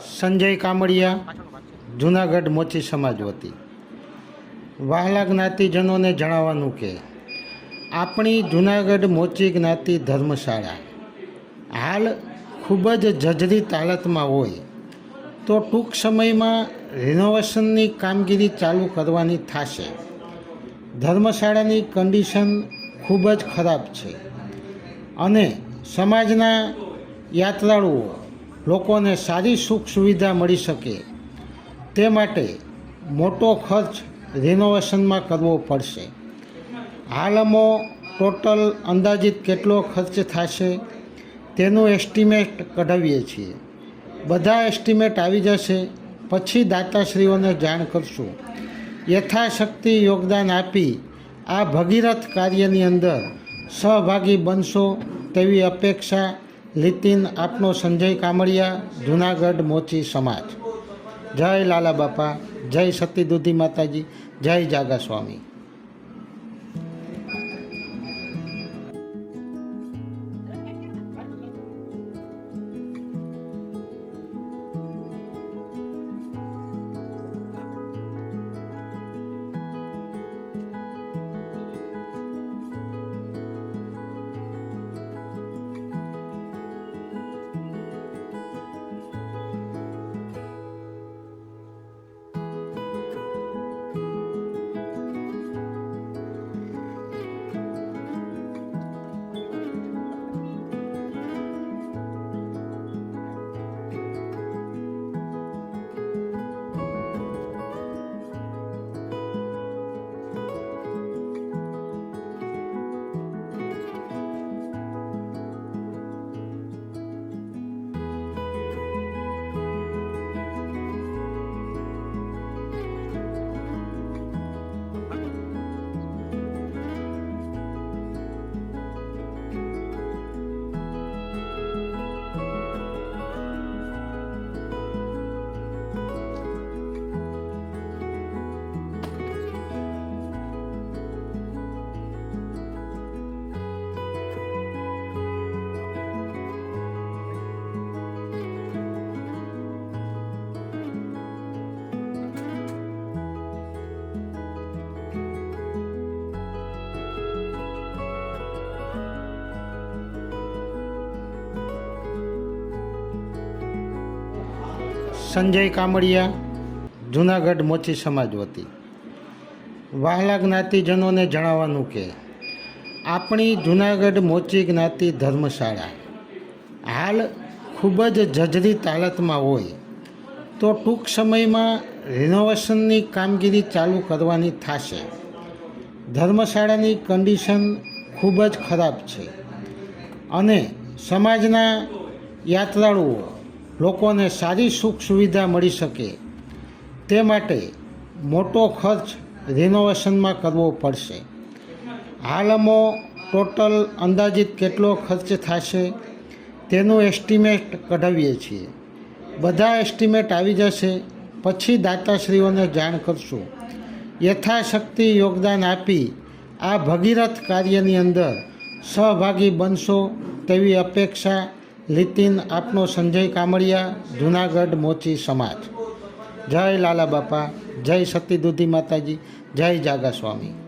સંજય કામડિયા, જૂનાગઢ મોચી સમાજ વતી વહાલા જ્ઞાતિજનોને જણાવવાનું કે આપણી જૂનાગઢ મોચી જ્ઞાતિ ધર્મશાળા હાલ ખૂબ જ જર્જરિત હાલતમાં હોય તો ટૂંક સમયમાં રિનોવેશનની કામગીરી ચાલુ કરવાની થશે. ધર્મશાળાની કન્ડિશન ખૂબ જ ખરાબ છે અને સમાજના યાત્રાળુઓ લોકોને સારી સુખ સુવિધા મળી શકે તે માટે મોટો ખર્ચ રિનોવેશનમાં કરવો પડશે. હાલમાં ટોટલ અંદાજિત કેટલો ખર્ચ થશે તેનું એસ્ટિમેટ કઢાવીએ છીએ. બધા એસ્ટિમેટ આવી જશે પછી દાતાશ્રીઓને જાણ કરશું. યથાશક્તિ યોગદાન આપી આ ભગીરથ કાર્યની અંદર સહભાગી બનશો તેવી અપેક્ષા. લીતિન આપનો સંજય કામડિયા, જૂનાગઢ મોચી સમાજ. જય લાલા બાપા, જય સતી દૂધી માતાજી, જય જાગા સ્વામી. સંજય કામડિયા, જૂનાગઢ મોચી સમાજ વતી વહાલા જ્ઞાતિજનોને જણાવવાનું કે આપણી જૂનાગઢ મોચી જ્ઞાતિ ધર્મશાળા હાલ ખૂબ જ જર્જરિત હાલતમાં હોય તો ટૂંક સમયમાં રિનોવેશનની કામગીરી ચાલુ કરવાની થશે. ધર્મશાળાની કન્ડિશન ખૂબ જ ખરાબ છે અને સમાજના યાત્રાળુઓ લોકોને સારી સુખ સુવિધા મળી શકે તે માટે મોટો ખર્ચ રિનોવેશનમાં કરવો પડશે. હાલમાં ટોટલ અંદાજિત કેટલો ખર્ચ થશે તેનું એસ્ટિમેટ કઢાવીએ છીએ. બધા એસ્ટિમેટ આવી જશે પછી દાતાશ્રીઓને જાણ કરશું. યથાશક્તિ યોગદાન આપી આ ભગીરથ કાર્યની અંદર સહભાગી બનશો તેવી અપેક્ષા. લીતિન આપનો સંજય કામડિયા, જૂનાગઢ મોચી સમાજ. જય લાલા બાપા, જય સતી દૂધી માતાજી, જય જાગા સ્વામી.